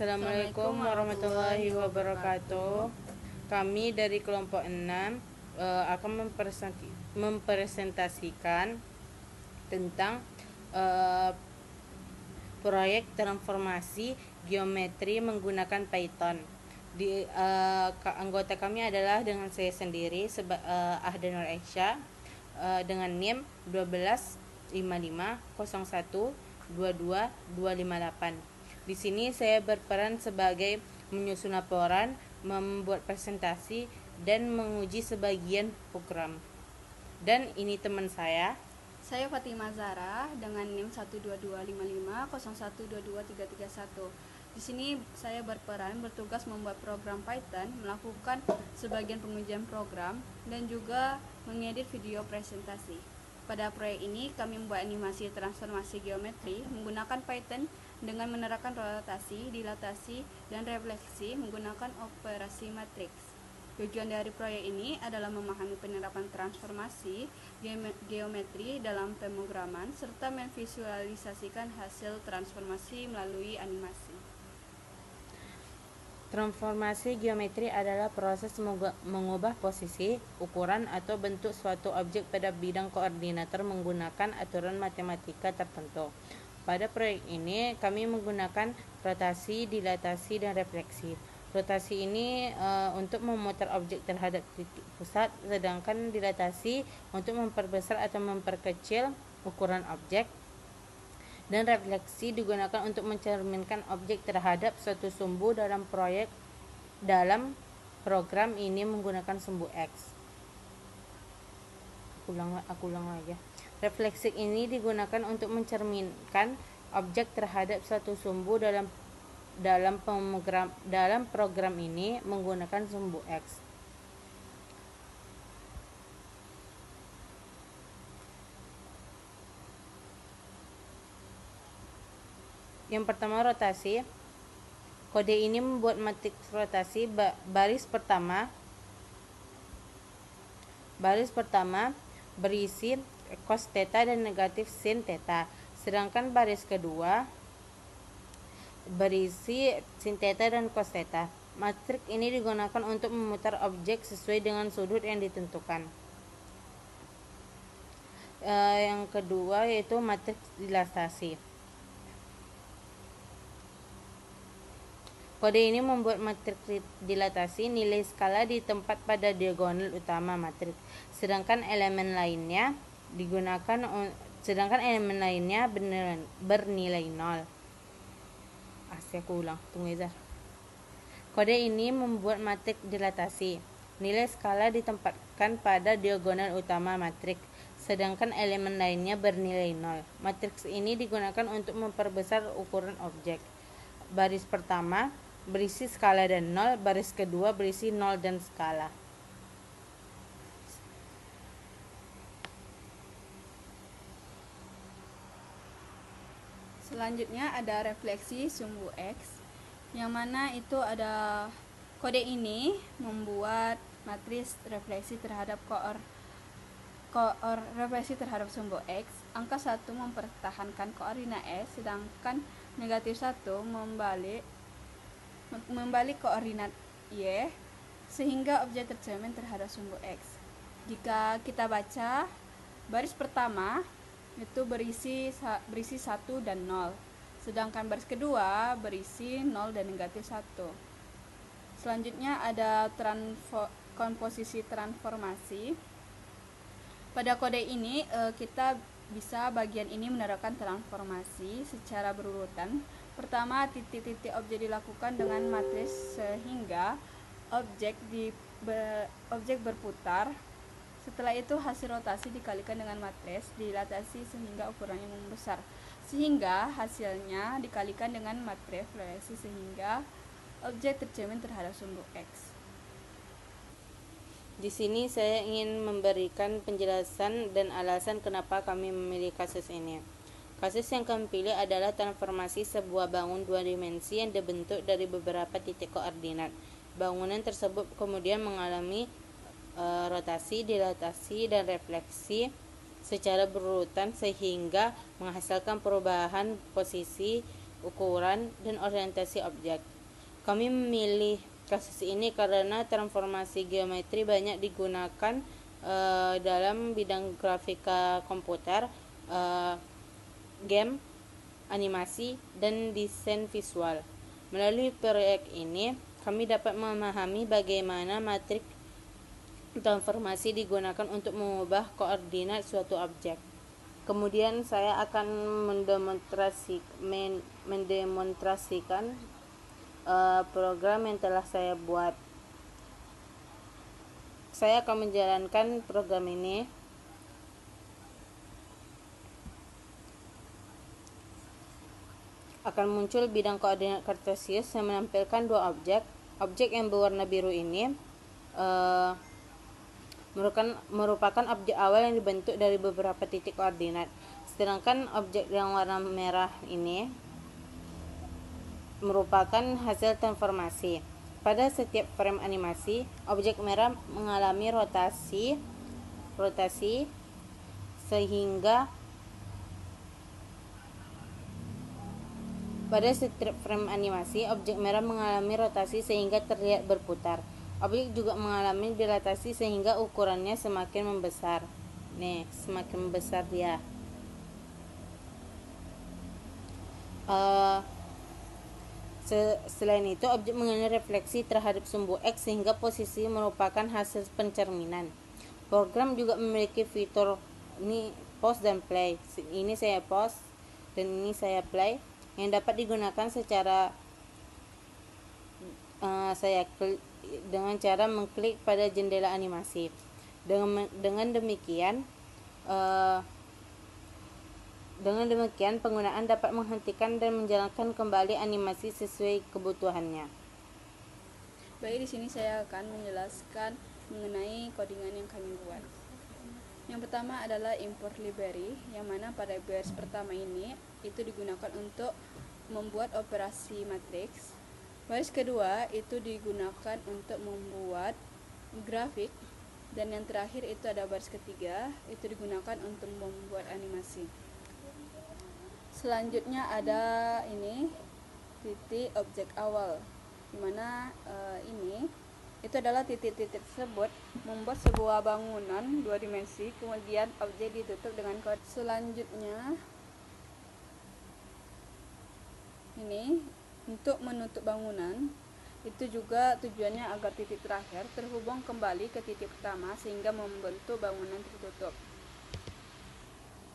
Assalamualaikum warahmatullahi wabarakatuh. Kami dari kelompok 6 akan mempresentasikan tentang proyek transformasi geometri menggunakan Python. Anggota kami adalah dengan saya sendiri, Ahda Nur Aisyah, dengan NIM 125501222258. Di sini saya berperan sebagai menyusun laporan, membuat presentasi, dan menguji sebagian program. Dan ini teman saya. Saya Fatimah Zahra dengan NIM 1225501223331. Di sini saya bertugas membuat program Python, melakukan sebagian pengujian program, dan juga mengedit video presentasi. Pada proyek ini kami membuat animasi transformasi geometri menggunakan Python dengan menerapkan rotasi, dilatasi, dan refleksi menggunakan operasi matriks. Tujuan dari proyek ini adalah memahami penerapan transformasi geometri dalam pemrograman serta memvisualisasikan hasil transformasi melalui animasi. Transformasi geometri adalah proses mengubah posisi, ukuran, atau bentuk suatu objek pada bidang koordinator menggunakan aturan matematika tertentu. Pada proyek ini, kami menggunakan rotasi, dilatasi, dan refleksi. Rotasi ini untuk memutar objek terhadap titik pusat, sedangkan dilatasi untuk memperbesar atau memperkecil ukuran objek, dan refleksi digunakan untuk mencerminkan objek terhadap suatu sumbu dalam program ini menggunakan sumbu X. Aku ulang lagi. Refleksi ini digunakan untuk mencerminkan objek terhadap suatu sumbu dalam program ini menggunakan sumbu X. Yang pertama, rotasi. Kode ini membuat matriks rotasi. Baris pertama berisi cos theta dan negatif sin theta, sedangkan baris kedua berisi sin theta dan cos theta. Matriks ini digunakan untuk memutar objek sesuai dengan sudut yang ditentukan. Yang kedua yaitu matriks dilatasi. Kode ini membuat matriks dilatasi nilai skala di tempat pada diagonal utama matriks, sedangkan elemen lainnya bernilai 0. Kode ini membuat matriks dilatasi. Nilai skala ditempatkan pada diagonal utama matriks, sedangkan elemen lainnya bernilai 0. Matriks ini digunakan untuk memperbesar ukuran objek. Baris pertama berisi skala dan 0, baris kedua berisi 0 dan skala. Selanjutnya ada refleksi sumbu X, yang mana itu ada kode ini membuat matriks refleksi terhadap refleksi terhadap sumbu X. Angka 1 mempertahankan koordinat X, sedangkan negatif 1 membalik koordinat Y, sehingga objek tercermin terhadap sumbu X. Jika kita baca, baris pertama itu berisi 1 dan 0, sedangkan baris kedua berisi 0 dan negatif 1. Selanjutnya ada komposisi transformasi. Pada kode ini kita bisa bagian ini menerapkan transformasi secara berurutan. Pertama, titik-titik objek dilakukan dengan matriks sehingga objek berputar. Setelah itu hasil rotasi dikalikan dengan matriks dilatasi sehingga ukurannya membesar, sehingga hasilnya dikalikan dengan matriks refleksi sehingga objek tercermin terhadap sumbu X. Di sini saya ingin memberikan penjelasan dan alasan kenapa kami memilih kasus ini. Kasus yang kami pilih adalah transformasi sebuah bangun 2 dimensi yang dibentuk dari beberapa titik koordinat. Bangunan tersebut kemudian mengalami rotasi, dilatasi, dan refleksi secara berurutan sehingga menghasilkan perubahan posisi, ukuran, dan orientasi objek. Kami memilih kasus ini karena transformasi geometri banyak digunakan dalam bidang grafika komputer, game, animasi, dan desain visual. Melalui proyek ini, kami dapat memahami bagaimana matriks transformasi digunakan untuk mengubah koordinat suatu objek. Kemudian saya akan mendemonstrasikan program yang telah saya buat. Saya akan menjalankan program ini. Akan muncul bidang koordinat kartesius yang menampilkan dua objek. Objek yang berwarna biru ini merupakan objek awal yang dibentuk dari beberapa titik koordinat. Sedangkan objek yang warna merah ini merupakan hasil transformasi. Pada setiap frame animasi, objek merah mengalami rotasi sehingga terlihat berputar. Objek juga mengalami dilatasi sehingga ukurannya semakin membesar. Semakin membesar dia. Selain itu, objek mengalami refleksi terhadap sumbu X sehingga posisi merupakan hasil pencerminan. Program juga memiliki fitur ini pause dan play. Ini saya pause dan ini saya play, yang dapat digunakan secara dengan cara mengklik pada jendela animasi. Dengan demikian penggunaan dapat menghentikan dan menjalankan kembali animasi sesuai kebutuhannya. Baik, di sini saya akan menjelaskan mengenai codingan yang kami buat. Yang pertama adalah import library, yang mana pada baris pertama ini itu digunakan untuk membuat operasi matriks. Baris kedua itu digunakan untuk membuat grafik, dan yang terakhir itu ada baris ketiga, itu digunakan untuk membuat animasi. Selanjutnya ada ini titik objek awal, dimana ini itu adalah titik-titik tersebut membuat sebuah bangunan 2 dimensi, kemudian objek ditutup dengan kode. Selanjutnya ini untuk menutup bangunan, itu juga tujuannya agar titik terakhir terhubung kembali ke titik pertama sehingga membentuk bangunan tertutup.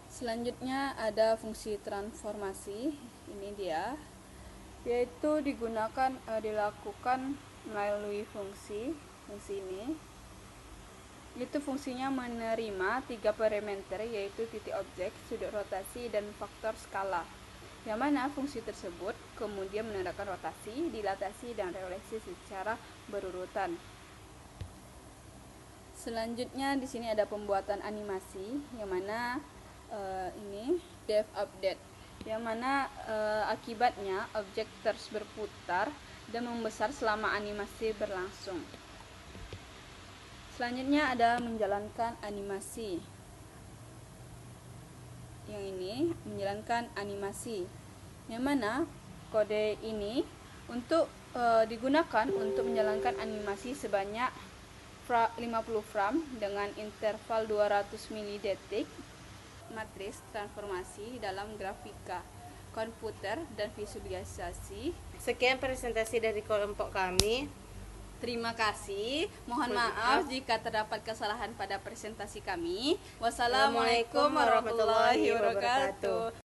Selanjutnya ada fungsi transformasi, ini dia, yaitu dilakukan melalui fungsi ini. Itu fungsinya menerima 3 parameter, yaitu titik objek, sudut rotasi, dan faktor skala, yang mana fungsi tersebut kemudian menandakan rotasi, dilatasi, dan refleksi secara berurutan. Selanjutnya di sini ada pembuatan animasi, yang mana ini depth update, yang mana akibatnya objek terus berputar dan membesar selama animasi berlangsung. Selanjutnya ada menjalankan animasi. Yang ini menjalankan animasi, yang mana kode ini untuk digunakan untuk menjalankan animasi sebanyak 50 frame dengan interval 200 milidetik. Matriks transformasi dalam grafika komputer dan visualisasi. Sekian presentasi dari kelompok kami. Terima kasih. Mohon maaf jika terdapat kesalahan pada presentasi kami. Wassalamualaikum warahmatullahi wabarakatuh.